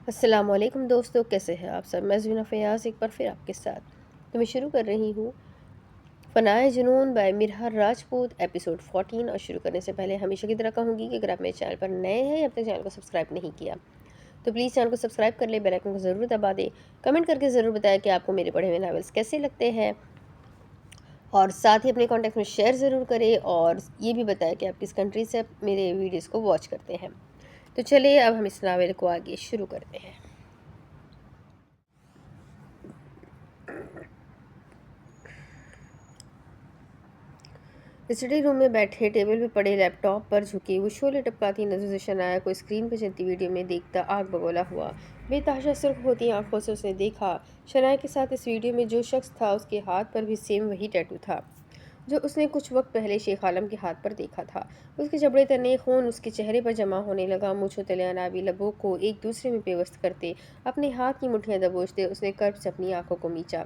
السلام علیکم دوستو، کیسے ہیں آپ سب؟ میں زوینہ فیاض ایک بار پھر آپ کے ساتھ تو میں شروع کر رہی ہوں فنائے جنون بائی مرہار راجپوت ایپیسوڈ 14۔ اور شروع کرنے سے پہلے ہمیشہ کی طرح کہوں گی کہ اگر آپ میرے چینل پر نئے ہیں یا اپنے چینل کو سبسکرائب نہیں کیا تو پلیز چینل کو سبسکرائب کر لیں، بیل آئکن کو ضرور دبا دیں، کمنٹ کر کے ضرور بتائیں کہ آپ کو میرے پڑھے ہوئے ناولس کیسے لگتے ہیں، اور ساتھ ہی اپنے کانٹیکٹ میں شیئر ضرور کریں، اور یہ بھی بتائیں کہ آپ کس کنٹری سے میرے ویڈیوز کو واچ کرتے ہیں۔ تو چلیے اب ہم اس ناول کو آگے شروع کرتے ہیں۔ اسٹڈی روم میں بیٹھے ٹیبل پہ پڑے لیپ ٹاپ پر جھکی وہ شعلے ٹپکاتی نظر سے شنایا کو اسکرین پہ چلتی ویڈیو میں دیکھتا آگ بگولا ہوا۔ بے تحاشا سرخ ہوتی آنکھوں سے اس نے دیکھا شنایا کے ساتھ اس ویڈیو میں جو شخص تھا اس کے ہاتھ پر بھی سیم وہی ٹیٹو تھا جو اس نے کچھ وقت پہلے شیخ عالم کے ہاتھ پر دیکھا تھا۔ اس کے جبڑے تنے خون اس کے چہرے پر جمع ہونے لگا، مونچھوں تلے انابی لبوں کو ایک دوسرے میں پیوست کرتے اپنے ہاتھ کی مٹھیاں دبوچتے اس نے کرب سے اپنی آنکھوں کو میچا۔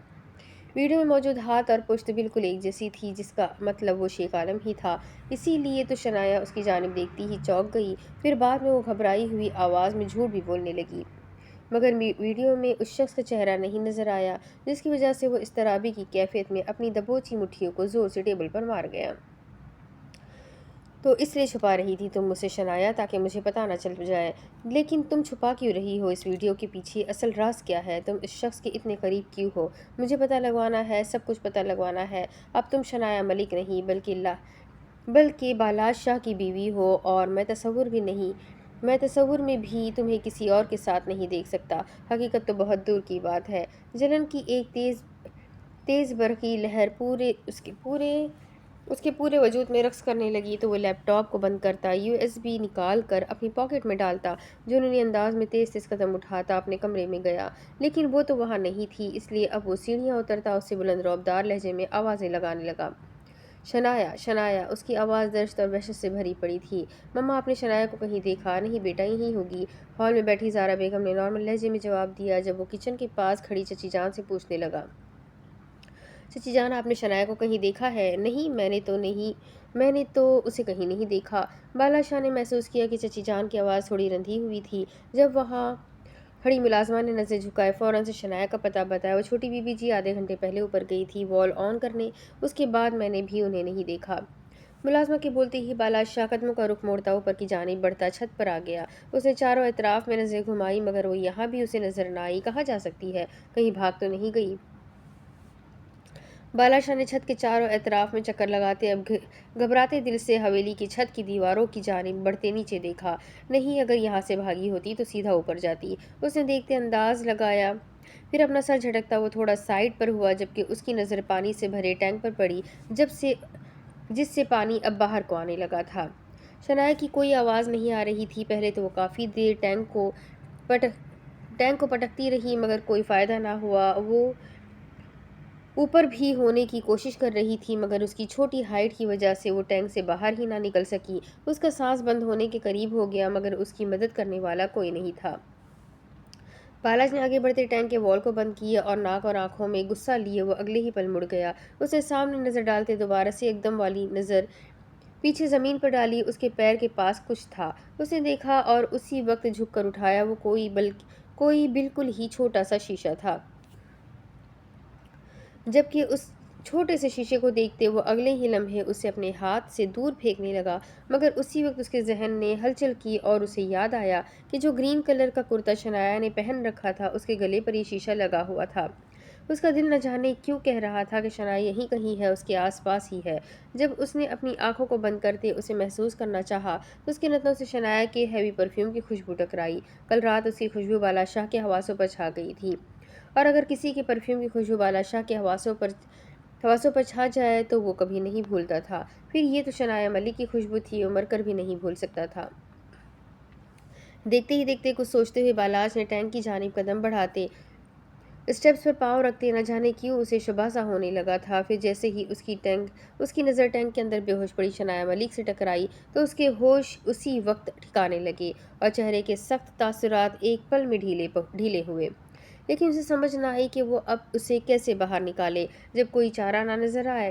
ویڈیو میں موجود ہاتھ اور پشت بالکل ایک جیسی تھی، جس کا مطلب وہ شیخ عالم ہی تھا۔ اسی لیے تو شنایا اس کی جانب دیکھتی ہی چونک گئی، پھر بعد میں وہ گھبرائی ہوئی آواز میں جھوٹ بھی بولنے لگی، مگر ویڈیو میں اس شخص کا چہرہ نہیں نظر آیا، جس کی وجہ سے وہ اضطرابی کی کیفیت میں اپنی دبوچی مٹھیوں کو زور سے ٹیبل پر مار گیا۔ تو اس لیے چھپا رہی تھی تم مجھ سے شنایا، تاکہ مجھے پتہ نہ چل جائے۔ لیکن تم چھپا کیوں رہی ہو؟ اس ویڈیو کے پیچھے اصل راز کیا ہے؟ تم اس شخص کے اتنے قریب کیوں ہو؟ مجھے پتہ لگوانا ہے، سب کچھ پتہ لگوانا ہے۔ اب تم شنایا ملک نہیں بلکہ بالاش شاہ کی بیوی ہو، اور میں تصور میں بھی تمہیں کسی اور کے ساتھ نہیں دیکھ سکتا۔ حقیقت تو بہت دور کی بات ہے۔ جلن کی ایک تیز برقی لہر اس کے پورے وجود میں رقص کرنے لگی، تو وہ لیپ ٹاپ کو بند کرتا، USB نکال کر اپنی پاکٹ میں ڈالتا، جنونی انداز میں تیز تیز قدم اٹھاتا اپنے کمرے میں گیا۔ لیکن وہ تو وہاں نہیں تھی، اس لیے اب وہ سیڑھیاں اترتا اس سے بلند رعبدار لہجے میں آوازیں لگانے لگا۔ شنایا، شنایا! اس کی آواز درد اور وحشت سے بھری پڑی تھی۔ مما، آپ نے شنایا کو کہیں دیکھا؟ نہیں بیٹا، یہیں ہوگی۔ ہال میں بیٹھی زارا بیگم نے نارمل لہجے میں جواب دیا، جب وہ کچن کے پاس کھڑی چچی جان سے پوچھنے لگا، چچی جان، آپ نے شنایا کو کہیں دیکھا ہے؟ نہیں، میں نے تو اسے کہیں نہیں دیکھا۔ بالا شاہ نے محسوس کیا کہ چچی جان کی آواز تھوڑی رندھی ہوئی تھی۔ جب وہاں کھڑی ملازمہ نے نظر جھکائے فوراً سے شنایا کا پتہ بتایا۔ وہ چھوٹی بی بی جی آدھے گھنٹے پہلے اوپر گئی تھی وال آن کرنے، اس کے بعد میں نے بھی انہیں نہیں دیکھا۔ ملازمہ کے بولتے ہی بالا شاہ قدموں کا رخ موڑتا اوپر کی جانب بڑھتا چھت پر آ گیا۔ اس نے چاروں اطراف میں نظریں گھمائی، مگر وہ یہاں بھی اسے نظر نہ آئی۔ کہاں جا سکتی ہے؟ کہیں بھاگ تو نہیں گئی؟ بالا شاہ نے چھت کے چاروں اطراف میں چکر لگاتے اب گھبراتے دل سے حویلی کی چھت کی دیواروں کی جانب بڑھتے نیچے دیکھا۔ نہیں، اگر یہاں سے بھاگی ہوتی تو سیدھا اوپر جاتی، اس نے دیکھتے انداز لگایا۔ پھر اپنا سر جھٹکتا وہ تھوڑا سائڈ پر ہوا، جبکہ اس کی نظر پانی سے بھرے ٹینک پر پڑی، جس سے پانی اب باہر کو آنے لگا تھا۔ شنایا کی کوئی آواز نہیں آ رہی تھی۔ پہلے تو وہ کافی دیر ٹینک کو پٹکتی رہی، مگر کوئی فائدہ نہ ہوا۔ وہ اوپر بھی ہونے کی کوشش کر رہی تھی، مگر اس کی چھوٹی ہائٹ کی وجہ سے وہ ٹینک سے باہر ہی نہ نکل سکی۔ اس کا سانس بند ہونے کے قریب ہو گیا، مگر اس کی مدد کرنے والا کوئی نہیں تھا۔ بالاج نے آگے بڑھتے ٹینک کے وال کو بند کیا، اور ناک اور آنکھوں میں غصہ لیے وہ اگلے ہی پل مڑ گیا۔ اس نے سامنے نظر ڈالتے دوبارہ سے ایک دم والی نظر پیچھے زمین پر ڈالی۔ اس کے پیر کے پاس کچھ تھا، اس نے دیکھا اور اسی وقت جھک کر اٹھایا۔ وہ کوئی بالکل ہی چھوٹا سا شیشہ تھا، جبکہ اس چھوٹے سے شیشے کو دیکھتے وہ اگلے ہی لمحے اسے اپنے ہاتھ سے دور پھینکنے لگا، مگر اسی وقت اس کے ذہن نے ہلچل کی اور اسے یاد آیا کہ جو گرین کلر کا کرتا شنایا نے پہن رکھا تھا، اس کے گلے پر یہ شیشہ لگا ہوا تھا۔ اس کا دل نہ جانے کیوں کہہ رہا تھا کہ شنایا یہیں کہیں ہے، اس کے آس پاس ہی ہے۔ جب اس نے اپنی آنکھوں کو بند کرتے اسے محسوس کرنا چاہا تو اس کے نتنوں سے شنایا کے ہیوی پرفیوم کی خوشبو ٹکرائی۔ کل رات اس کی خوشبو بالا شاہ کے حواسوں پر چھا گئی تھی، اور اگر کسی کے پرفیوم کی خوشبو بالا شاہ کے حواسوں پر چھا جائے تو وہ کبھی نہیں بھولتا تھا۔ پھر یہ تو شنایا ملک کی خوشبو تھی، وہ مر کر بھی نہیں بھول سکتا تھا۔ دیکھتے ہی دیکھتے کچھ سوچتے ہوئے بالاج نے ٹینک کی جانب قدم بڑھاتے اسٹیپس پر پاؤں رکھتے نہ جانے کیوں اسے شبہ سا ہونے لگا تھا۔ پھر جیسے ہی اس کی نظر ٹینک کے اندر بے ہوش پڑی شنایا ملک سے ٹکرائی تو اس کے ہوش اسی وقت ٹھکانے لگے، اور چہرے کے سخت تاثرات ایک پل میں ڈھیلے ہوئے۔ لیکن اسے سمجھ نہ آئی کہ وہ اب اسے کیسے باہر نکالے۔ جب کوئی چارہ نہ نظر آئے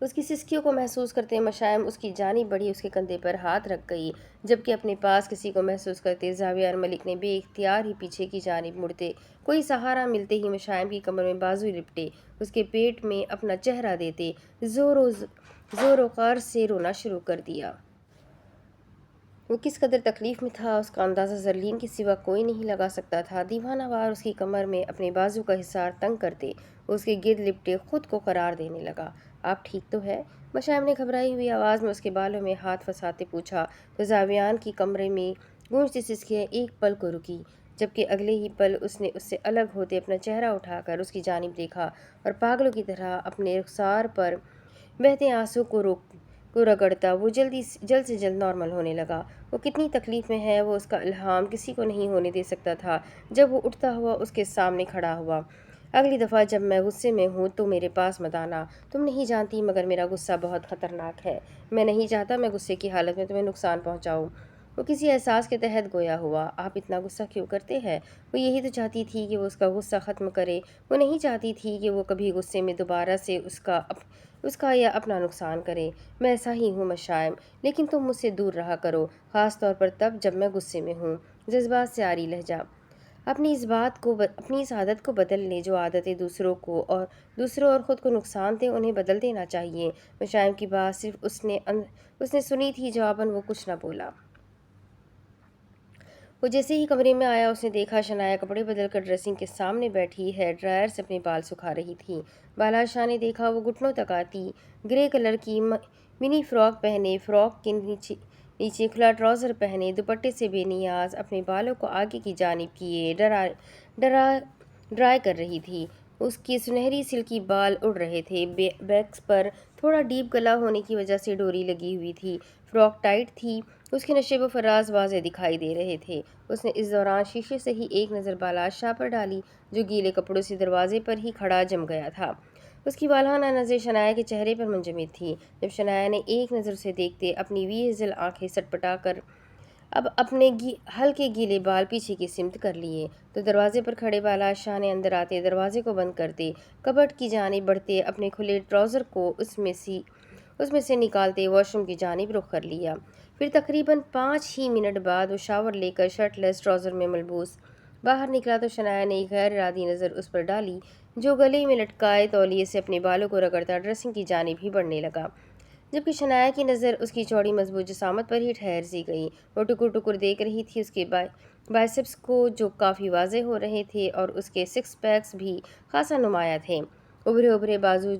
اس کی سسکیوں کو محسوس کرتے مشائم اس کی جانب بڑھی، اس کے کندھے پر ہاتھ رکھ گئی، جبکہ اپنے پاس کسی کو محسوس کرتے زاویہ ملک نے بے اختیار ہی پیچھے کی جانب مڑتے کوئی سہارا ملتے ہی مشائم کی کمر میں بازو لپٹے، اس کے پیٹ میں اپنا چہرہ دیتے زور و غار سے رونا شروع کر دیا۔ وہ کس قدر تکلیف میں تھا اس کا اندازہ زرلین کے سوا کوئی نہیں لگا سکتا تھا۔ دیوانہ وار اس کی کمر میں اپنے بازو کا حصار تنگ کرتے اس کے گرد لپٹے خود کو قرار دینے لگا۔ آپ ٹھیک تو ہے؟ مشائم نے گھبرائی ہوئی آواز میں اس کے بالوں میں ہاتھ پھنساتے پوچھا تو زاویان کی کمرے میں گونجتی سسکیاں ایک پل کو رکی، جبکہ اگلے ہی پل اس نے اس سے الگ ہوتے اپنا چہرہ اٹھا کر اس کی جانب دیکھا اور پاگلوں کی طرح اپنے رخسار پر بہتے آنسو کو رگڑتا وہ جلد سے جلد نارمل ہونے لگا۔ وہ کتنی تکلیف میں ہے وہ اس کا الہام کسی کو نہیں ہونے دے سکتا تھا جب وہ اٹھتا ہوا اس کے سامنے کھڑا ہوا۔ اگلی دفعہ جب میں غصے میں ہوں تو میرے پاس مت آنا، تم نہیں جانتی مگر میرا غصہ بہت خطرناک ہے، میں نہیں چاہتا میں غصے کی حالت میں تمہیں نقصان پہنچاؤں۔ وہ کسی احساس کے تحت گویا ہوا۔ آپ اتنا غصہ کیوں کرتے ہیں؟ وہ یہی تو چاہتی تھی کہ وہ اس کا غصہ ختم کرے، وہ نہیں چاہتی تھی کہ وہ کبھی غصے میں دوبارہ سے اس کا یا اپنا نقصان کرے۔ میں ایسا ہی ہوں مشائم، لیکن تم مجھ سے دور رہا کرو، خاص طور پر تب جب میں غصے میں ہوں۔ جذبات سے عاری لہجہ۔ اپنی اس عادت کو بدل لیں جو عادتیں دوسروں اور خود کو نقصان دیں انہیں بدل دینا چاہیے۔ مشائم کی بات صرف اس نے سنی تھی، جواباً وہ کچھ نہ بولا۔ وہ جیسے ہی کمرے میں آیا اس نے دیکھا شنایا کپڑے بدل کر ڈریسنگ کے سامنے بیٹھی ہیئر ڈرائر سے اپنے بال سکھا رہی تھی۔ بالاج شاہ نے دیکھا وہ گھٹنوں تک آتی گرے کلر کی منی فراک پہنے، فراک کے نیچے کھلا ٹراؤزر پہنے، دوپٹے سے بے نیاز اپنے بالوں کو آگے کی جانب کیے ڈرائی کر رہی تھی۔ اس کے سنہری سلکی بال اڑ رہے تھے، بیکس پر تھوڑا ڈیپ گلا ہونے کی وجہ سے ڈوری لگی ہوئی تھی، فراک ٹائٹ تھی، اس کے نشیب و فراز واضح دکھائی دے رہے تھے۔ اس نے اس دوران شیشے سے ہی ایک نظر بالاج شاہ پر ڈالی جو گیلے کپڑوں سے دروازے پر ہی کھڑا جم گیا تھا۔ اس کی والہانہ نظر شنایا کے چہرے پر منجمد تھی۔ جب شنایا نے ایک نظر اسے دیکھتے اپنی وی ہیزل آنکھیں سٹپٹا کر اب اپنے ہلکے گیلے بال پیچھے کی سمت کر لیے تو دروازے پر کھڑے بالاج شاہ نے اندر آتے دروازے کو بند کرتے کبرڈ کی جانب بڑھتے اپنے کھلے ٹراؤزر کو اس میں سے نکالتے واش روم کی جانب رخ کر لیا۔ پھر تقریباً 5 ہی منٹ بعد وہ شاور لے کر شرٹ لیس ٹراؤزر میں ملبوس باہر نکلا تو شنایا نے ایک غیر ارادی نظر اس پر ڈالی جو گلے میں لٹکائے تولیے سے اپنے بالوں کو رگڑتا ڈریسنگ کی جانب ہی بڑھنے لگا، جبکہ شنایا کی نظر اس کی چوڑی مضبوط جسامت پر ہی ٹھہر سی گئی۔ وہ ٹکر دیکھ رہی تھی اس کے بائسپس کو جو کافی واضح ہو رہے تھے اور اس کے سکس پیکس بھی خاصا نمایاں تھے، ابھرے بازو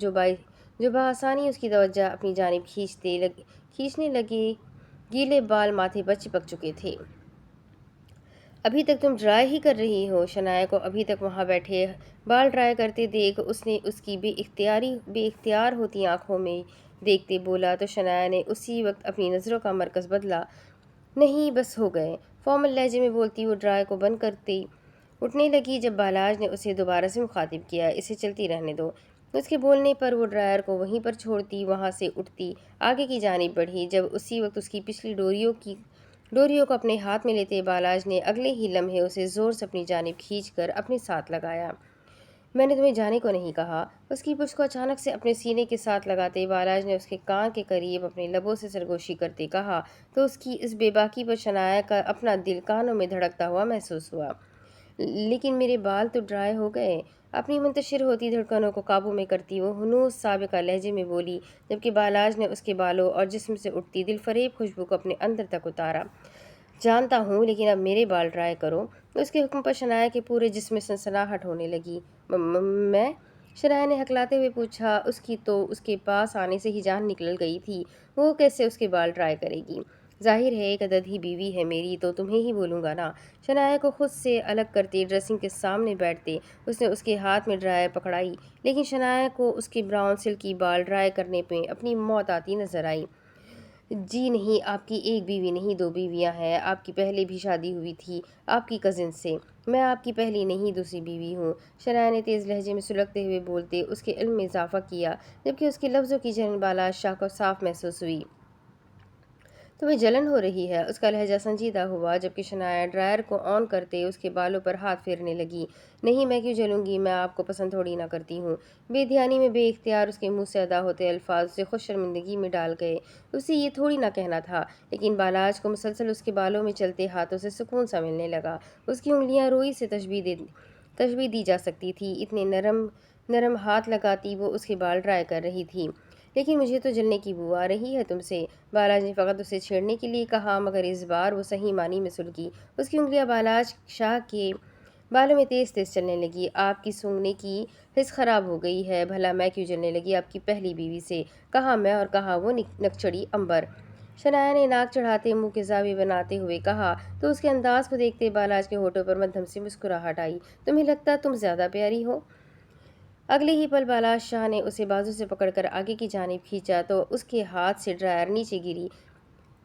جو بآسانی اس کی توجہ اپنی جانب کھینچنے لگے، گیلے بال ماتھے پر چپک چکے تھے۔ ابھی تک تم ڈرائی ہی کر رہی ہو؟ شنایا کو ابھی تک وہاں بیٹھے بال ڈرائی کرتے دیکھ اس نے اس کی بے اختیار ہوتی آنکھوں میں دیکھتے بولا تو شنایا نے اسی وقت اپنی نظروں کا مرکز بدلا۔ نہیں بس ہو گئے، فارمل لہجے میں بولتی وہ ڈرائی کو بند کرتی اٹھنے لگی جب بالاج نے اسے دوبارہ سے مخاطب کیا، اسے چلتی رہنے دو۔ اس کے بولنے پر وہ ڈرائر کو وہیں پر چھوڑتی وہاں سے اٹھتی آگے کی جانب بڑھی جب اسی وقت اس کی پچھلی ڈوریوں کو اپنے ہاتھ میں لیتے بالاج نے اگلے ہی لمحے اسے زور سے اپنی جانب کھینچ کر اپنے ساتھ لگایا۔ میں نے تمہیں جانے کو نہیں کہا۔ اس کی پشت کو اچانک سے اپنے سینے کے ساتھ لگاتے بالاج نے اس کے کان کے قریب اپنے لبوں سے سرگوشی کرتے کہا تو اس کی اس بے باکی پر شنایا کا اپنا دل کانوں میں دھڑکتا ہوا محسوس ہوا۔ لیکن میرے بال تو ڈرائی ہو گئے، اپنی منتشر ہوتی دھڑکنوں کو قابو میں کرتی وہ ہنوز سابقہ لہجے میں بولی، جبکہ بالاج نے اس کے بالوں اور جسم سے اٹھتی دل فریب خوشبو کو اپنے اندر تک اتارا۔ جانتا ہوں، لیکن اب میرے بال ڈرائی کرو۔ اس کے حکم پر شنایا کے پورے جسم میں سنسناہٹ ہونے لگی۔ میں؟ شنایا نے ہکلاتے ہوئے پوچھا۔ اس کی تو اس کے پاس آنے سے ہی جان نکل گئی تھی، وہ کیسے اس کے بال ڈرائی کرے گی؟ ظاہر ہے ایک عدد ہی بیوی ہے میری تو تمہیں ہی بولوں گا نا۔ شنایا کو خود سے الگ کرتے ڈریسنگ کے سامنے بیٹھتے اس نے اس کے ہاتھ میں ڈرائر پکڑائی، لیکن شنایا کو اس کے براؤن سلکی بال ڈرائی کرنے پہ اپنی موت آتی نظر آئی۔ جی نہیں، آپ کی ایک بیوی نہیں 2 بیویاں ہیں، آپ کی پہلے بھی شادی ہوئی تھی آپ کی کزن سے، میں آپ کی پہلی نہیں دوسری بیوی ہوں۔ شنایا نے تیز لہجے میں سلگتے ہوئے بولتے اس کے علم میں اضافہ کیا، جبکہ اس کے لفظوں کی جہن بالاج شاہ کو صاف محسوس ہوئی۔ تمہیں جلن ہو رہی ہے؟ اس کا لہجہ سنجیدہ ہوا جبکہ شنایا ڈرائر کو آن کرتے اس کے بالوں پر ہاتھ پھیرنے لگی۔ نہیں، میں کیوں جلوں گی؟ میں آپ کو پسند تھوڑی نہ کرتی ہوں۔ بے دھیانی میں بے اختیار اس کے منہ سے ادا ہوتے الفاظ اسے خود شرمندگی میں ڈال گئے۔ اسے یہ تھوڑی نہ کہنا تھا، لیکن بالاج کو مسلسل اس کے بالوں میں چلتے ہاتھوں سے سکون سا ملنے لگا۔ اس کی انگلیاں روئی سے تشبیہ دی جا سکتی تھی، اتنے نرم نرم ہاتھ لگاتی وہ اس کے بال ڈرائی کر رہی تھی۔ لیکن مجھے تو جلنے کی بو آ رہی ہے تم سے، بالاج نے فقط اسے چھیڑنے کے لیے کہا، مگر اس بار وہ صحیح معنی میں سلگی۔ اس کی انگلیاں بالاج شاہ کے بالوں میں تیز تیز چلنے لگی۔ آپ کی سونگنے کی حس خراب ہو گئی ہے۔ بھلا میں کیوں جلنے لگی آپ کی پہلی بیوی سے؟ کہا میں اور کہا وہ نکچڑی امبر۔ شنایا نے ناک چڑھاتے منہ کے زاویے بناتے ہوئے کہا تو اس کے انداز کو دیکھتے بالاج کے ہونٹوں پر مدھم سی مسکراہٹ آئی۔ تمہیں لگتا تم زیادہ پیاری ہو؟ اگلے ہی پل بالاج شاہ نے اسے بازو سے پکڑ کر آگے کی جانب کھینچا تو اس کے ہاتھ سے ڈرائر نیچے گری،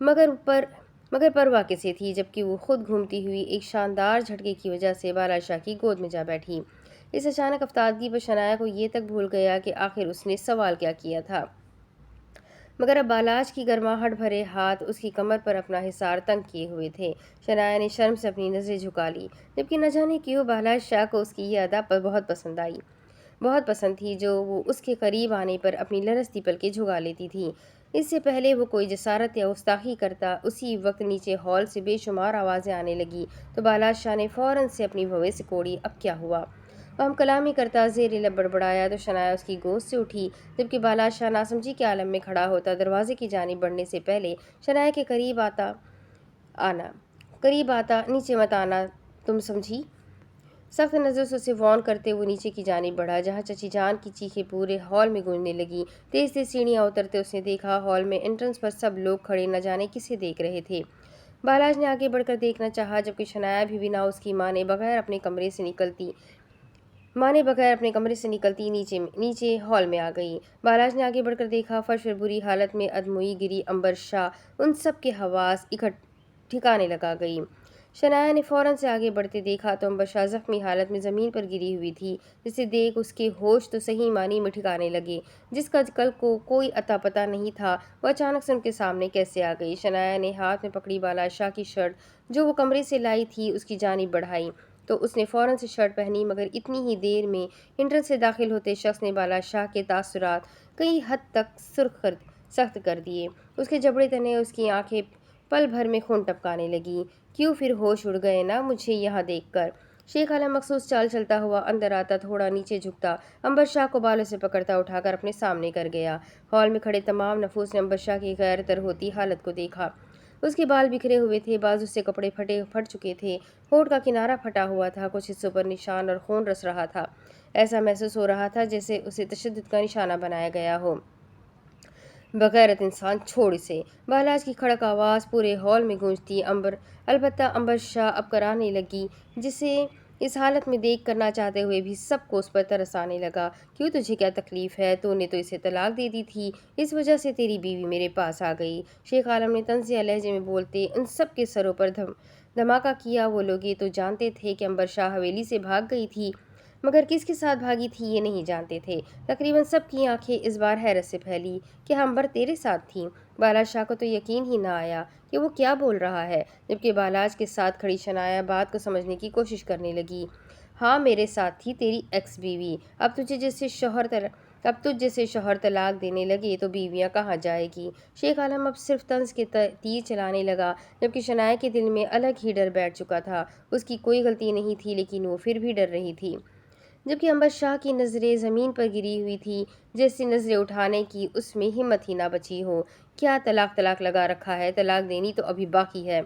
مگر پرواہ کسے تھی، جبکہ وہ خود گھومتی ہوئی ایک شاندار جھٹکے کی وجہ سے بالاج شاہ کی گود میں جا بیٹھی۔ اس اچانک افتادگی پر شنایا کو یہ تک بھول گیا کہ آخر اس نے سوال کیا کیا تھا، مگر اب بالاج کی گرماہٹ بھرے ہاتھ اس کی کمر پر اپنا حصار تنگ کیے ہوئے تھے۔ شنایا نے شرم سے اپنی نظریں جھکا لی، جبکہ نہ جانے کیوں بالاج شاہ کو اس کی یہ ادا بہت پسند تھی جو وہ اس کے قریب آنے پر اپنی لرزتی پلکیں جھگا لیتی تھی۔ اس سے پہلے وہ کوئی جسارت یا گستاخی کرتا، اسی وقت نیچے ہال سے بے شمار آوازیں آنے لگی تو بالاج شاہ نے فوراً سے اپنی بھویں سکوڑی۔ اب کیا ہوا؟ وہ ہم کلامی کرتا زیر لب بڑبڑایا تو شنایا اس کی گود سے اٹھی، جبکہ بالاج شاہ ناسمجھی کے عالم میں کھڑا ہوتا دروازے کی جانب بڑھنے سے پہلے شنایا کے قریب آتا نیچے مت آنا تم سمجھی؟ سخت نظر سے اسے وارن کرتے وہ نیچے کی جانب بڑھا، جہاں چچی جان کی چیخیں پورے ہال میں گونجنے لگی۔ تیز تیز سیڑھیاں اترتے اس نے دیکھا ہال میں انٹرنس پر سب لوگ کھڑے نہ جانے کسے دیکھ رہے تھے۔ بالاج نے آگے بڑھ کر دیکھنا چاہا، جبکہ شنایا بھی بنا اس کی مانے بغیر اپنے کمرے سے نکلتی نیچے ہال میں آ گئی۔ بالاج نے آگے بڑھ کر دیکھا، فرش پر بری حالت میں ادموئی گری امبر شاہ، ان سب کے حواس ٹھکانے لگا گئی۔ شنایا نے فوراً سے آگے بڑھتے دیکھا تو امبر شاہ زخمی حالت میں زمین پر گری ہوئی تھی، جسے دیکھ اس کے ہوش تو صحیح معنی میں ٹھکانے لگے۔ جس کا کل کو کوئی اتا پتہ نہیں تھا، وہ اچانک سے ان کے سامنے کیسے آ گئی؟ شنایا نے ہاتھ میں پکڑی بالاج شاہ کی شرٹ جو وہ کمرے سے لائی تھی اس کی جانب بڑھائی تو اس نے فوراً سے شرٹ پہنی، مگر اتنی ہی دیر میں انٹرنس سے داخل ہوتے شخص نے بالاج شاہ کے تاثرات کئی حد تک سخت کر دیے۔ اس کے جبڑے تنے، اس کی آنکھیں پل بھر میں خون ٹپکانے لگی۔ کیوں پھر ہوش اڑ گئے نا مجھے یہاں دیکھ کر؟ شیخ عالم مخصوص چال چلتا ہوا اندر آتا، تھوڑا نیچے جھکتا، امبر شاہ کو بالوں سے پکڑتا اٹھا کر اپنے سامنے کر گیا۔ ہال میں کھڑے تمام نفوس نے امبر شاہ کی غیر تر ہوتی حالت کو دیکھا۔ اس کے بال بکھرے ہوئے تھے، بازو سے کپڑے پھٹ چکے تھے، ہونٹ کا کنارہ پھٹا ہوا تھا، کچھ حصوں پر نشان اور خون رس رہا تھا۔ ایسا محسوس ہو رہا تھا جیسے اسے تشدد کا نشانہ بنایا گیا ہو۔ بغیرت انسان، چھوڑ اسے! بالاج کی کھڑک آواز پورے ہال میں گونجتی، البتہ امبر شاہ اب کرانے لگی، جسے اس حالت میں دیکھ کر نہ چاہتے ہوئے بھی سب کو اس پر ترس آنے لگا۔ کیوں، تجھے کیا تکلیف ہے؟ تو نے تو اسے طلاق دے دی تھی، اس وجہ سے تیری بیوی میرے پاس آ گئی۔ شیخ عالم نے طنزیہ لہجے میں بولتے ان سب کے سروں پر دھماکہ کیا۔ وہ لوگ یہ تو جانتے تھے کہ امبر شاہ حویلی سے بھاگ گئی تھی، مگر کس کے ساتھ بھاگی تھی یہ نہیں جانتے تھے۔ تقریباً سب کی آنکھیں اس بار حیرت سے پھیلی۔ کیا امبر تیرے ساتھ تھی؟ بالاج شاہ کو تو یقین ہی نہ آیا کہ وہ کیا بول رہا ہے، جبکہ بالاج کے ساتھ کھڑی شنایا بات کو سمجھنے کی کوشش کرنے لگی۔ ہاں میرے ساتھ تھی، تیری ایکس بیوی۔ اب تجھ جیسے شوہر طلاق دینے لگے تو بیویاں کہاں جائے گی؟ شیخ عالم اب صرف طنز کے تیر چلانے لگا، جبکہ شنایا کے دل میں الگ ہی ڈر بیٹھ چکا تھا۔ اس کی کوئی غلطی نہیں تھی، لیکن وہ پھر بھی ڈر رہی تھی۔ جبکہ امبر شاہ کی نظریں زمین پر گری ہوئی تھی، جیسے نظریں اٹھانے کی اس میں ہمت ہی نہ بچی ہو۔ کیا طلاق لگا رکھا ہے؟ طلاق دینی تو ابھی باقی ہے۔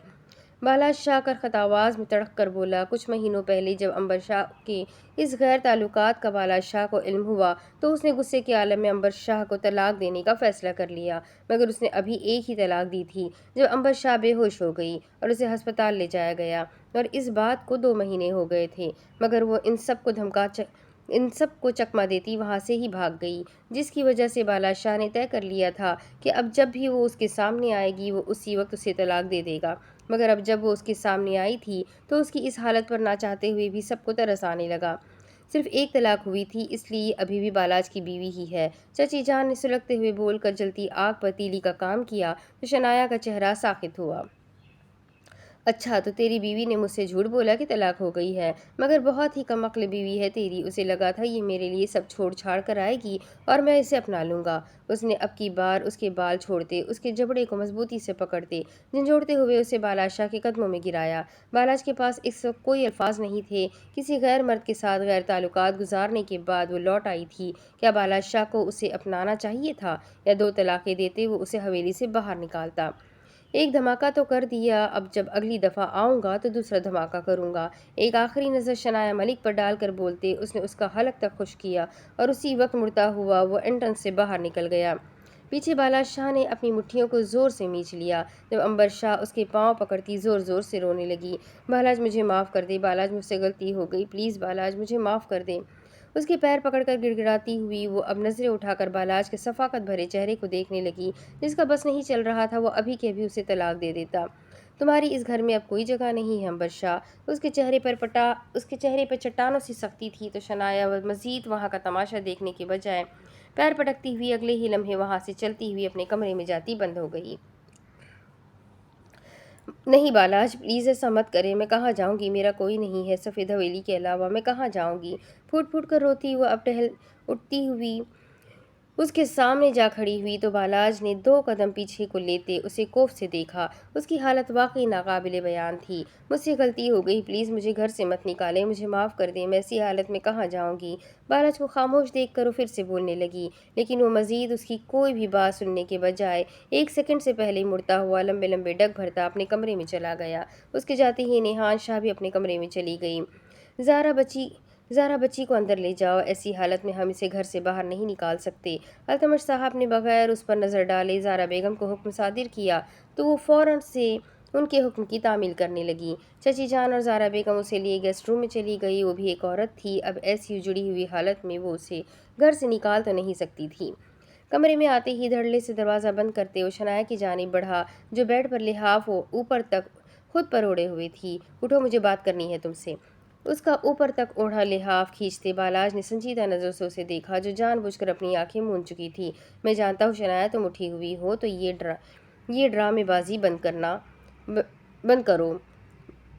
بالاج شاہ کرخت آواز میں تڑک کر بولا۔ کچھ مہینوں پہلے جب امبر شاہ کے اس غیر تعلقات کا بالاج شاہ کو علم ہوا تو اس نے غصے کے عالم میں امبر شاہ کو طلاق دینے کا فیصلہ کر لیا، مگر اس نے ابھی ایک ہی طلاق دی تھی جب امبر شاہ بے ہوش ہو گئی اور اسے ہسپتال لے جایا گیا، اور اس بات کو 2 مہینے ہو گئے تھے، مگر وہ ان سب کو چکمہ دیتی وہاں سے ہی بھاگ گئی، جس کی وجہ سے بالاج شاہ نے طے کر لیا تھا کہ اب جب بھی وہ اس کے سامنے آئے گی وہ اسی وقت اسے طلاق دے دے گا۔ مگر اب جب وہ اس کے سامنے آئی تھی تو اس کی اس حالت پر نہ چاہتے ہوئے بھی سب کو ترس آنے لگا۔ صرف ایک طلاق ہوئی تھی، اس لیے ابھی بھی بالاج کی بیوی ہی ہے۔ چچی جان نے سلگتے ہوئے بول کر جلتی آگ پر تیلی کا کام کیا تو شنایا کا چہرہ ساخت ہوا۔ اچھا، تو تیری بیوی نے مجھ سے جھوٹ بولا کہ طلاق ہو گئی ہے، مگر بہت ہی کم عقل بیوی ہے تیری۔ اسے لگا تھا یہ میرے لیے سب چھوڑ چھاڑ کر آئے گی اور میں اسے اپنا لوں گا۔ اس نے اب کی بار اس کے بال چھوڑتے، اس کے جبڑے کو مضبوطی سے پکڑتے، جھنجھوڑتے ہوئے اسے بالاج شاہ کے قدموں میں گرایا۔ بالاج کے پاس اس وقت کوئی الفاظ نہیں تھے۔ کسی غیر مرد کے ساتھ غیر تعلقات گزارنے کے بعد وہ لوٹ آئی تھی۔ کیا بالاج شاہ کو اسے اپنانا چاہیے تھا، یا 2 طلاقیں دیتے وہ اسے حویلی سے باہر نکالتا؟ ایک دھماکہ تو کر دیا، اب جب اگلی دفعہ آؤں گا تو دوسرا دھماکہ کروں گا۔ ایک آخری نظر شنایا ملک پر ڈال کر بولتے اس نے اس کا حلق تک خشک کیا اور اسی وقت مڑتا ہوا وہ انٹرنس سے باہر نکل گیا۔ پیچھے بالاج شاہ نے اپنی مٹھیوں کو زور سے میچ لیا۔ جب عنبر شاہ اس کے پاؤں پکڑتی زور زور سے رونے لگی۔ بالاج مجھے معاف کر دے، بالاج مجھ سے غلطی ہو گئی، پلیز بالاج مجھے معاف کر دے۔ اس کے پیر پکڑ کر گڑ گڑاتی ہوئی وہ اب نظریں اٹھا کر بالاج کے شفقت بھرے چہرے کو دیکھنے لگی، جس کا بس نہیں چل رہا تھا وہ ابھی کے ابھی اسے طلاق دے دیتا۔ تمہاری اس گھر میں اب کوئی جگہ نہیں ہے عنبر شاہ۔ اس کے چہرے پر چٹانوں سی سختی تھی تو شنایا مزید وہاں کا تماشا دیکھنے کے بجائے پیر پٹکتی ہوئی اگلے ہی لمحے وہاں سے چلتی ہوئی اپنے کمرے میں جاتی بند ہو گئی۔ نہیں بالاج، پلیز ایسا مت کرے، میں کہاں جاؤں گی؟ میرا کوئی نہیں ہے سفید حویلی کے علاوہ، میں کہاں جاؤں گی؟ پھوٹ پھوٹ کر روتی وہ اب ٹہل اٹھتی ہوئی اس کے سامنے جا کھڑی ہوئی تو بالاج نے 2 قدم پیچھے کو لیتے اسے کوف سے دیکھا۔ اس کی حالت واقعی ناقابل بیان تھی۔ مجھ سے غلطی ہو گئی، پلیز مجھے گھر سے مت نکالیں، مجھے معاف کر دیں، میں ایسی حالت میں کہاں جاؤں گی؟ بالاج کو خاموش دیکھ کر وہ پھر سے بولنے لگی، لیکن وہ مزید اس کی کوئی بھی بات سننے کے بجائے 1 سیکنڈ سے پہلے مڑتا ہوا لمبے لمبے ڈگ بھرتا اپنے کمرے میں چلا گیا۔ اس کے جاتے ہی نیہان شاہ بھی اپنے کمرے میں چلی گئی۔ زارا بچی کو اندر لے جاؤ، ایسی حالت میں ہم اسے گھر سے باہر نہیں نکال سکتے۔ التمش صاحب نے بغیر اس پر نظر ڈالے زارا بیگم کو حکم صادر کیا تو وہ فوراً سے ان کے حکم کی تعمیل کرنے لگی۔ چچی جان اور زارا بیگم اسے لیے گیسٹ روم میں چلی گئی۔ وہ بھی ایک عورت تھی، اب ایسی اجڑی ہوئی حالت میں وہ اسے گھر سے نکال تو نہیں سکتی تھی۔ کمرے میں آتے ہی دھڑلے سے دروازہ بند کرتے وہ شنایا کی جانب بڑھا جو بیڈ پر لحاف وہ اوپر تک خود پر اوڑھے ہوئے تھی۔ اٹھو، مجھے بات کرنی ہے تم سے۔ اس کا اوپر تک اوڑھا لحاف کھینچتے بالاج نے سنجیدہ نظر سے اسے دیکھا جو جان بوجھ کر اپنی آنکھیں موند چکی تھی۔ میں جانتا ہوں شنایا تم اٹھی ہوئی ہو، تو یہ ڈرامے بازی بند کرو۔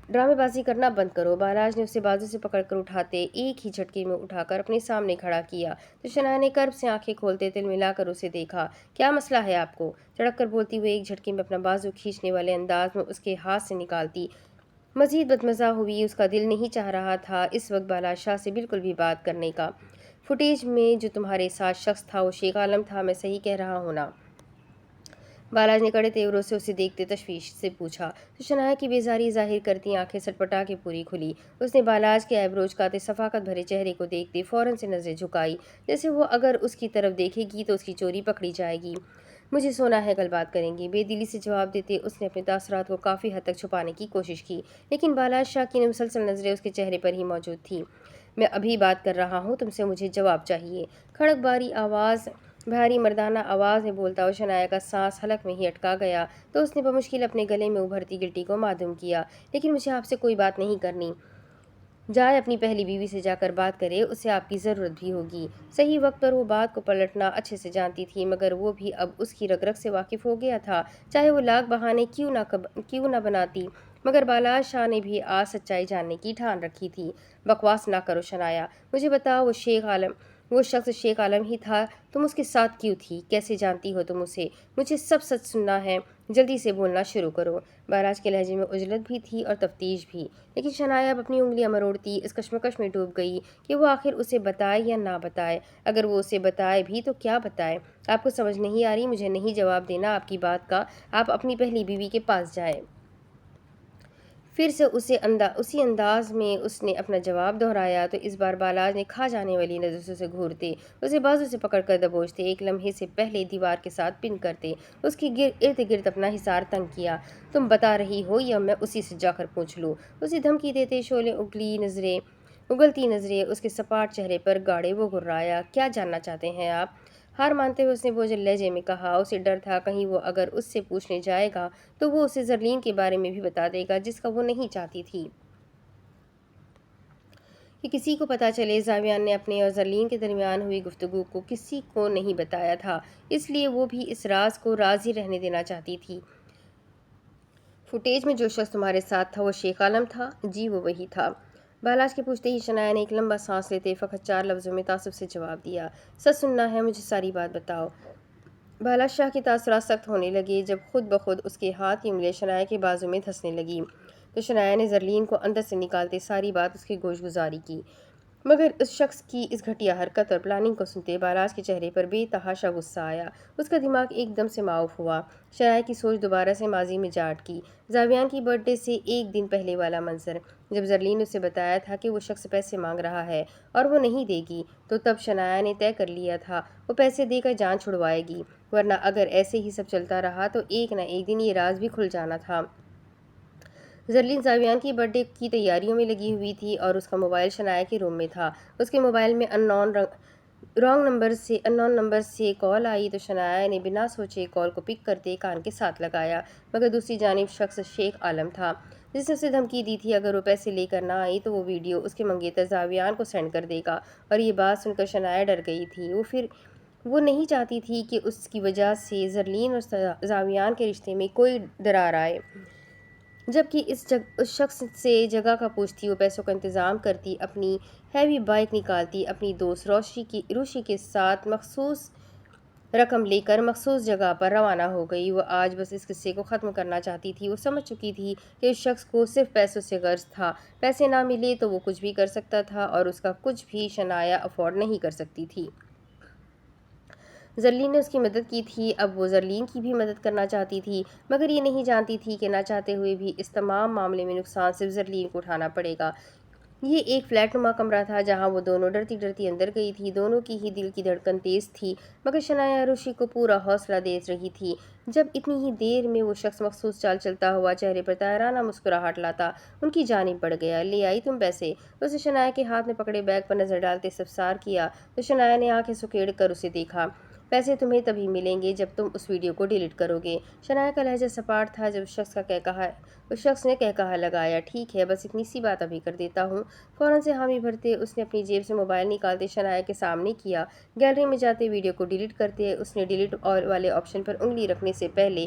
ڈرامے بازی کرنا بند کرو۔ بالاج نے اسے بازو سے پکڑ کر اٹھاتے ایک ہی جھٹکے میں اٹھا کر اپنے سامنے کھڑا کیا تو شنایا نے کرب سے آنکھیں کھولتے تل ملا کر اسے دیکھا۔ کیا مسئلہ ہے آپ کو؟ چڑک کر بولتی ہوئے ایک جھٹکے میں اپنا بازو کھینچنے والے انداز میں اس کے ہاتھ سے نکالتی مزید بدمزہ ہوئی۔ اس کا دل نہیں چاہ رہا تھا اس وقت بالاج شاہ سے بالکل بھی بات کرنے کا۔ فوٹیج میں جو تمہارے ساتھ شخص تھا وہ شیخ عالم تھا، میں صحیح کہہ رہا ہوں نا؟ بالاج نے کڑے تیوروں سے اسے دیکھتے تشویش سے پوچھا تو شنایا کی بیزاری ظاہر کرتی آنکھیں سٹپٹا کے پوری کھلی۔ اس نے بالاج کے ایبروز کاتے شفقت بھرے چہرے کو دیکھتے فوراً سے نظریں جھکائی، جیسے وہ اگر اس کی طرف دیکھے گی تو اس کی چوری پکڑی جائے گی۔ مجھے سونا ہے، کل بات کریں گے، بے دلی سے جواب دیتے اس نے اپنے تاثرات کو کافی حد تک چھپانے کی کوشش کی، لیکن بالاج شاہ کی مسلسل نظریں اس کے چہرے پر ہی موجود تھیں۔ میں ابھی بات کر رہا ہوں تم سے، مجھے جواب چاہیے۔ کھڑک بھاری مردانہ آواز میں بولتا ہوا شنایا کا سانس حلق میں ہی اٹکا گیا تو اس نے بمشکل اپنے گلے میں ابھرتی گلٹی کو معدوم کیا۔ لیکن مجھے آپ سے کوئی بات نہیں کرنی۔ جائے اپنی پہلی بیوی سے جا کر بات کرے، اسے آپ کی ضرورت بھی ہوگی۔ صحیح وقت پر وہ بات کو پلٹنا اچھے سے جانتی تھی، مگر وہ بھی اب اس کی رگ رگ سے واقف ہو گیا تھا، چاہے وہ لاکھ بہانے کیوں نہ بناتی۔ مگر بالاج شاہ نے بھی آج سچائی جاننے کی ٹھان رکھی تھی۔ بکواس نہ کرو شنایا، مجھے بتاؤ وہ شخص شیخ عالم ہی تھا؟ تم اس کے ساتھ کیوں تھی؟ کیسے جانتی ہو تم اسے؟ مجھے سب سچ سننا ہے، جلدی سے بولنا شروع کرو۔ بالاج کے لہجے میں عجلت بھی تھی اور تفتیش بھی، لیکن شنایا اب اپنی انگلیاں مروڑتی اس کشمکش میں ڈوب گئی کہ وہ آخر اسے بتائے یا نہ بتائے۔ اگر وہ اسے بتائے بھی تو کیا بتائے؟ آپ کو سمجھ نہیں آ رہی؟ مجھے نہیں جواب دینا آپ کی بات کا، آپ اپنی پہلی بیوی کے پاس جائیں۔ پھر سے اسی انداز میں اس نے اپنا جواب دہرایا تو اس بار بالاج نے کھا جانے والی نظروں سے گھورتے اسے بازو سے پکڑ کر دبوچتے ایک لمحے سے پہلے دیوار کے ساتھ پن کرتے اس کی ارد گرد اپنا حصار تنگ کیا۔ تم بتا رہی ہو یا میں اسی سے جا کر پوچھ لوں؟ اسے دھمکی دیتے شعلے اگلتی نظریں اس کے سپاٹ چہرے پر گاڑے وہ گھرایا۔ کیا جاننا چاہتے ہیں آپ؟ ہار مانتے ہوئے اس نے بوجھل لہجے میں کہا۔ اسے ڈر تھا کہیں وہ اگر اس سے پوچھنے جائے گا تو وہ اسے زرلین کے بارے میں بھی بتا دے گا جس کا وہ نہیں چاہتی تھی۔ کہ کسی کو پتہ چلے۔ زاویان نے اپنے اور زرلین کے درمیان ہوئی گفتگو کو کسی کو نہیں بتایا تھا، اس لیے وہ بھی اس راز کو راز ہی رہنے دینا چاہتی تھی۔ فوٹیج میں جو شخص تمہارے ساتھ تھا وہ شیخ عالم تھا؟ جی وہ وہی تھا۔ بالاج کے پوچھتے ہی شنایا نے ایک لمبا سانس لیتے فقط 4 لفظوں میں تعصب سے جواب دیا، سچ سننا ہے، مجھے ساری بات بتاؤ۔ بالاج شاہ کے تاثرات سخت ہونے لگے جب خود بخود اس کے ہاتھ کی انگلیاں شنایا کے بازو میں دھنسنے لگیں، تو شنایا نے زرلین کو اندر سے نکالتے ساری بات اس کی گوش گزاری کی۔ مگر اس شخص کی اس گھٹیا حرکت اور پلاننگ کو سنتے بالاج کے چہرے پر بے تحاشا غصہ آیا۔ اس کا دماغ ایک دم سے معاف ہوا۔ شنایا کی سوچ دوبارہ سے ماضی میں جا اٹکی۔ زاویان کی برتھ ڈے سے ایک دن پہلے والا منظر، جب زرلین نے اسے بتایا تھا کہ وہ شخص پیسے مانگ رہا ہے اور وہ نہیں دے گی، تو تب شنایا نے طے کر لیا تھا وہ پیسے دے کر جان چھڑوائے گی، ورنہ اگر ایسے ہی سب چلتا رہا تو ایک نہ ایک دن یہ راز بھی کھل جانا تھا۔ زرلین زاویان کی برتھ ڈے کی تیاریوں میں لگی ہوئی تھی اور اس کا موبائل شنایا کے روم میں تھا۔ اس کے موبائل میں رانگ نمبر سے کال آئی تو شنایا نے بنا سوچے کال کو پک کرتے کان کے ساتھ لگایا، مگر دوسری جانب شخص شیخ عالم تھا جس نے اسے دھمکی دی تھی اگر وہ پیسے لے کر نہ آئی تو وہ ویڈیو اس کے منگیتر زاویان کو سینڈ کر دے گا، اور یہ بات سن کر شنایا ڈر گئی تھی۔ وہ نہیں چاہتی تھی کہ اس کی وجہ سے زرلین اور زاویان کے رشتے میں کوئی درار آئے۔ جبکہ اس شخص سے جگہ کا پوچھتی، وہ پیسوں کا انتظام کرتی، اپنی ہیوی بائک نکالتی، اپنی دوست روشی کے ساتھ مخصوص رقم لے کر مخصوص جگہ پر روانہ ہو گئی۔ وہ آج بس اس قصے کو ختم کرنا چاہتی تھی۔ وہ سمجھ چکی تھی کہ اس شخص کو صرف پیسوں سے غرض تھا، پیسے نہ ملے تو وہ کچھ بھی کر سکتا تھا، اور اس کا کچھ بھی شنایا افورڈ نہیں کر سکتی تھی۔ زرلین نے اس کی مدد کی تھی، اب وہ زرلین کی بھی مدد کرنا چاہتی تھی، مگر یہ نہیں جانتی تھی کہ نہ چاہتے ہوئے بھی اس تمام معاملے میں نقصان صرف زرلین کو اٹھانا پڑے گا۔ یہ ایک فلیٹ نما کمرہ تھا جہاں وہ دونوں ڈرتی ڈرتی اندر گئی تھی۔ دونوں کی ہی دل کی دھڑکن تیز تھی، مگر شنایا روشی کو پورا حوصلہ دے رہی تھی۔ جب اتنی ہی دیر میں وہ شخص مخصوص چال چلتا ہوا چہرے پر طائرانہ مسکراہٹ لاتا ان کی جانب بڑھ گیا۔ لے آئی تم پیسے؟ اسے شنایا کے ہاتھ میں پکڑے بیگ پر نظر ڈالتے استفسار کیا، تو شنایا نے آنکھیں سکیڑ کر اسے دیکھا۔ پیسے تمہیں تبھی ملیں گے جب تم اس ویڈیو کو ڈیلیٹ کرو گے۔ شنایا کا لہجہ سپاٹ تھا جب اس شخص نے کہا لگایا، ٹھیک ہے، بس اتنی سی بات ابھی کر دیتا ہوں۔ فوراً سے حامی بھرتے اس نے اپنی جیب سے موبائل نکالتے شنایا کے سامنے کیا۔ گیلری میں جاتے ویڈیو کو ڈیلیٹ کرتے اس نے ڈیلیٹ والے آپشن پر انگلی رکھنے سے پہلے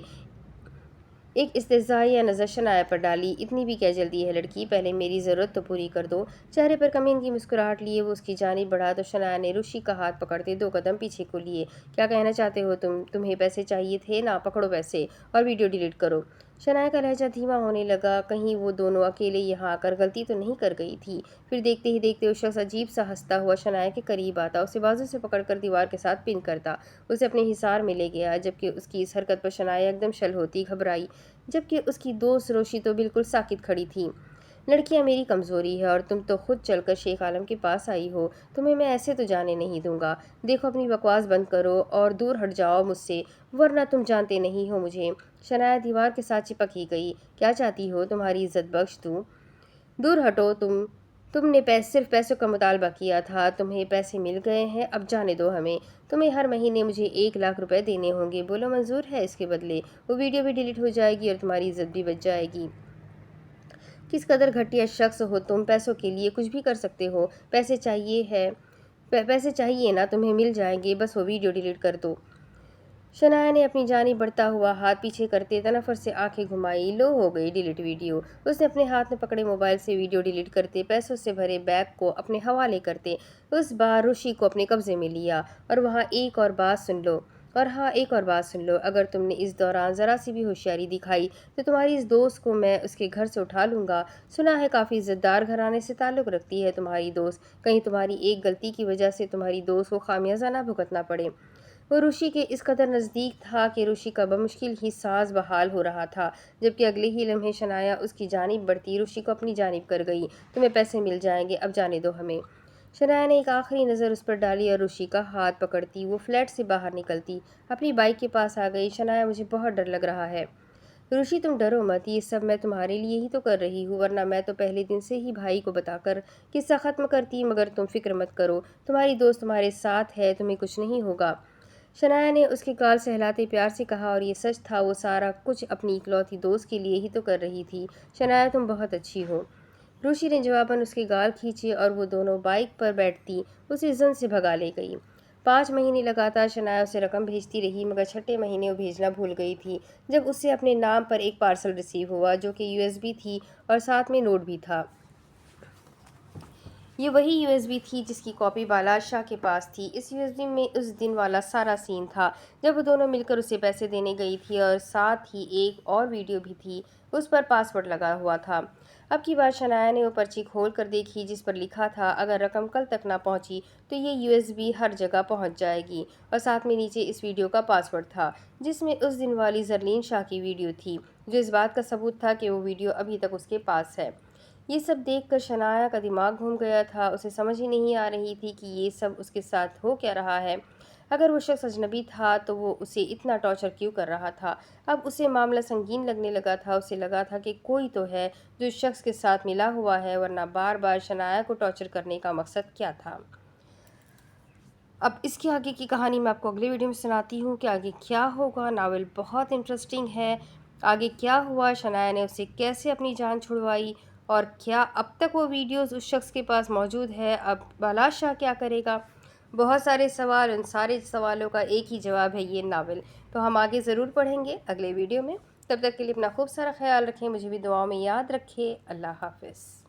ایک استہزائیہ نظر شنایا پر ڈالی۔ اتنی بھی کیا جلدی ہے لڑکی، پہلے میری ضرورت تو پوری کر دو۔ چہرے پر کمین کی مسکراہٹ لیے وہ اس کی جانب بڑھا تو شنایا نے روشی کا ہاتھ پکڑتے 2 قدم پیچھے کو لیے۔ کیا کہنا چاہتے ہو تمہیں پیسے چاہیے تھے نا؟ پکڑو پیسے اور ویڈیو ڈیلیٹ کرو۔ شنایا کا لہجہ دھیما ہونے لگا، کہیں وہ دونوں اکیلے یہاں آ کر غلطی تو نہیں کر گئی تھی۔ پھر دیکھتے ہی دیکھتے وہ شخص عجیب سا ہنستا ہوا شنایا کے قریب آتا، اسے بازو سے پکڑ کر دیوار کے ساتھ پن کرتا، اسے اپنے حصار میں لے گیا۔ جبکہ اس کی اس حرکت پر شنایا ایک دم شل ہوتی، گھبرائی، جبکہ اس کی دوست روشی تو بالکل ساکت کھڑی تھی۔ لڑکیاں میری کمزوری ہے اور تم تو خود چل کر شیخ عالم کے پاس آئی ہو، تمہیں میں ایسے تو جانے نہیں دوں گا۔ دیکھو اپنی بکواس بند کرو اور دور ہٹ جاؤ مجھ سے، ورنہ تم جانتے نہیں ہو مجھے۔ شنایا دیوار کے ساتھ چپک ہی گئی۔ کیا چاہتی ہو؟ تمہاری عزت بخش دوں؟ دور ہٹو تم نے صرف پیسوں کا مطالبہ کیا تھا، تمہیں پیسے مل گئے ہیں، اب جانے دو ہمیں۔ تمہیں ہر مہینے مجھے 1 لاکھ روپے دینے ہوں گے، بولو منظور ہے؟ اس کے بدلے وہ ویڈیو بھی ڈیلیٹ ہو جائے گی اور تمہاری عزت بھی بچ جائے گی۔ کس قدر گھٹیا شخص ہو تم، پیسوں کے لیے کچھ بھی کر سکتے ہو۔ پیسے چاہیے نا، تمہیں مل جائیں گے، بس وہ ویڈیو ڈیلیٹ کر دو۔ شنایا نے اپنی جانب بڑھتا ہوا ہاتھ پیچھے کرتے تنفر سے آنکھیں گھمائی۔ لو ہو گئی ڈیلیٹ ویڈیو۔ اس نے اپنے ہاتھ میں پکڑے موبائل سے ویڈیو ڈیلیٹ کرتے پیسوں سے بھرے بیگ کو اپنے حوالے کرتے اس بار روشی کو اپنے قبضے میں لیا۔ اور ایک اور بات سن لو، اگر تم نے اس دوران ذرا سی بھی ہوشیاری دکھائی تو تمہاری اس دوست کو میں اس کے گھر سے اٹھا لوں گا۔ سنا ہے کافی عزت دار گھرانے سے تعلق رکھتی ہے تمہاری دوست، کہیں تمہاری ایک غلطی کی وجہ سے تمہاری دوست کو خامیازہ نہ بھگتنا پڑے۔ وہ روشی کے اس قدر نزدیک تھا کہ روشی کا بمشکل ہی سانس بحال ہو رہا تھا، جبکہ اگلے ہی لمحے شنایا اس کی جانب بڑھتی روشی کو اپنی جانب کر گئی۔ تمہیں پیسے مل جائیں گے، اب جانے دو ہمیں۔ شنایا نے ایک آخری نظر اس پر ڈالی اور روشی کا ہاتھ پکڑتی وہ فلیٹ سے باہر نکلتی اپنی بائک کے پاس آ گئی۔ شنایا مجھے بہت ڈر لگ رہا ہے۔ روشی تم ڈرو مت، یہ سب میں تمہارے لیے ہی تو کر رہی ہوں، ورنہ میں تو پہلے دن سے ہی بھائی کو بتا کر قصہ ختم کرتی، مگر تم فکر مت کرو، تمہاری دوست تمہارے ساتھ ہے، تمہیں کچھ نہیں ہوگا۔ شنایا نے اس کے گال سہلاتے پیار سے کہا، اور یہ سچ تھا، وہ سارا کچھ اپنی اکلوتی دوست کے لیے ہی تو کر رہی تھی۔ شنایا تم بہت اچھی ہو۔ روشی نے جواباً اس کے گال کھینچے اور وہ دونوں بائک پر بیٹھتی اسے زن سے بھگا لے گئی۔ 5 مہینے لگاتار شنایا اسے رقم بھیجتی رہی، مگر چھٹے مہینے وہ بھیجنا بھول گئی تھی جب اسے اپنے نام پر ایک پارسل ریسیو ہوا جو کہ USB تھی اور ساتھ میں نوٹ بھی تھا۔ یہ وہی USB تھی جس کی کاپی بالاج شاہ کے پاس تھی۔ اس USB میں اس دن والا سارا سین تھا جب وہ دونوں مل کر اسے پیسے دینے گئی تھی، اور ساتھ ہی ایک اور ویڈیو بھی تھی، اس پر پاسورڈ لگا ہوا تھا۔ اب کی بار شنایا نے وہ پرچی کھول کر دیکھی جس پر لکھا تھا اگر رقم کل تک نہ پہنچی تو یہ USB ہر جگہ پہنچ جائے گی، اور ساتھ میں نیچے اس ویڈیو کا پاسورڈ تھا جس میں اس دن والی زرلین شاہ کی ویڈیو تھی، جو اس بات کا ثبوت تھا کہ وہ ویڈیو ابھی تک اس کے پاس ہے۔ یہ سب دیکھ کر شنایا کا دماغ گھوم گیا تھا، اسے سمجھ ہی نہیں آ رہی تھی کہ یہ سب اس کے ساتھ ہو کیا رہا ہے۔ اگر وہ شخص اجنبی تھا تو وہ اسے اتنا ٹارچر کیوں کر رہا تھا؟ اب اسے معاملہ سنگین لگنے لگا تھا، اسے لگا تھا کہ کوئی تو ہے جو اس شخص کے ساتھ ملا ہوا ہے، ورنہ بار بار شنایا کو ٹارچر کرنے کا مقصد کیا تھا؟ اب اس کے آگے کی کہانی میں آپ کو اگلے ویڈیو میں سناتی ہوں کہ آگے کیا ہوگا۔ ناول بہت انٹرسٹنگ ہے، آگے کیا ہوا، شنایا نے اسے کیسے اپنی جان چھڑوائی، اور کیا اب تک وہ ویڈیوز اس شخص کے پاس موجود ہے؟ اب بالاج شاہ کیا کرے گا؟ بہت سارے سوال، ان سارے سوالوں کا ایک ہی جواب ہے یہ ناول۔ تو ہم آگے ضرور پڑھیں گے اگلے ویڈیو میں۔ تب تک کے لیے اپنا خوب سارا خیال رکھیں، مجھے بھی دعاؤں میں یاد رکھیں۔ اللہ حافظ۔